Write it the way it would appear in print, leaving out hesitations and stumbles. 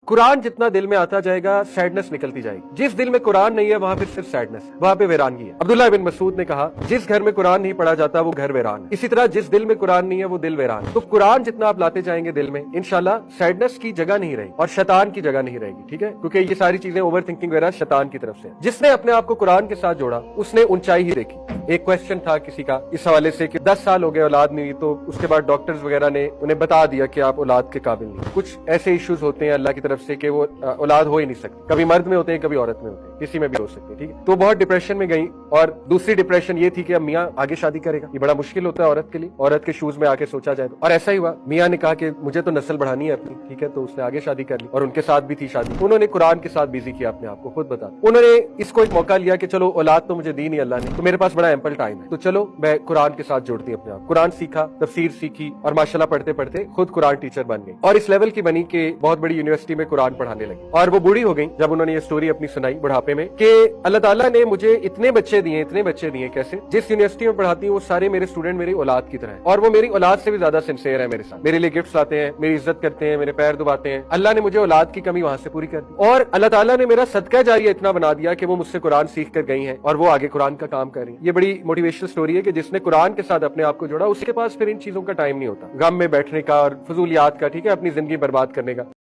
कुरान जितना दिल में आता जाएगा सैडनेस निकलती जाएगी। जिस दिल में कुरान नहीं है वहां पे सिर्फ सैडनेस है, वहां पे वीरानगी है। अब्दुल्लाह बिन मसूद ने कहा, जिस घर में कुरान नहीं पढ़ा जाता वो घर वीरान है। इसी तरह जिस दिल में कुरान नहीं है वो दिल वीरान है। तो कुरान जितना आप लाते जाएंगे दिल में, इंशाल्लाह सैडनेस की जगह नहीं रहेगी और शैतान की जगह नहीं रहेगी। ठीक है, क्योंकि ये सारी चीजें ओवर थिंकिंग वगैरह शैतान की तरफ से। जिसने अपने आप को कुरान के साथ जोड़ा उसने ऊंचाई ही देखी। एक क्वेश्चन था किसी का इस हवाले से कि 10 साल हो गए औलाद नहीं हुई, तो उसके बाद डॉक्टर्स वगैरह ने उन्हें बता दिया कि आप औलाद के काबिल नहीं। कुछ ऐसे इश्यूज होते हैं अल्लाह की तरफ से कि वो औलाद हो ही नहीं सकती। कभी मर्द में होते हैं, कभी औरत में होते हैं, किसी में भी हो सकते हैं। ठीक है, तो बहुत डिप्रेशन में गई। और दूसरी डिप्रेशन ये थी कि अब मियाँ आगे शादी करेगा, ये बड़ा मुश्किल होता है औरत के लिए। औरत के शूज में आके सोचा जाए तो, और ऐसा ही हुआ। मियाँ ने कहा कि मुझे तो नस्ल बढ़ानी है अपनी। ठीक है, तो उसने आगे शादी कर ली और उनके साथ भी थी शादी। उन्होंने कुरान के साथ बिजी किया अपने आप को, खुद बता। उन्होंने इसको एक मौका लिया कि चलो औलाद तो मुझे दी नहीं अल्लाह ने, तो मेरे पास बड़ा एम्पल टाइम है, तो चलो मैं कुरान के साथ जोड़ती हूँ अपने आप। कुरान सीखा, तफसीर सीखी और माशाल्लाह पढ़ते पढ़ते खुद कुरान टीचर बन गई। और इस लेवल की बनी कि बहुत बड़ी यूनिवर्सिटी में कुरान पढ़ाने लगी। और वो बूढ़ी हो गई जब उन्होंने ये स्टोरी अपनी सुनाई बुढ़ापे में कि अल्लाह ताला ने मुझे इतने बच्चे दिए कैसे, जिस यूनिवर्सिटी में पढ़ाती हूँ वो सारे मेरे स्टूडेंट मेरी औलाद की तरह है और वो मेरी औलाद से भी ज्यादा सिंसियर है मेरे साथ। मेरे लिए गिफ्ट्स लाते हैं, मेरी इज्जत करते हैं, मेरे पैर दबाते हैं। अल्लाह ने मुझे औलाद की कमी वहां से पूरी कर दी और अल्लाह ताला ने मेरा सदका जारिया इतना बना दिया कि वो मुझसे कुरान सीख कर गई हैं और वो आगे कुरान का काम कर रही है। ये बड़ी मोटिवेशनल स्टोरी है कि जिसने कुरान के साथ अपने आप को जोड़ा उसके पास फिर इन चीजों का टाइम नहीं होता, गम में बैठने का और फजूलियात का। ठीक है, अपनी जिंदगी बर्बाद करने का।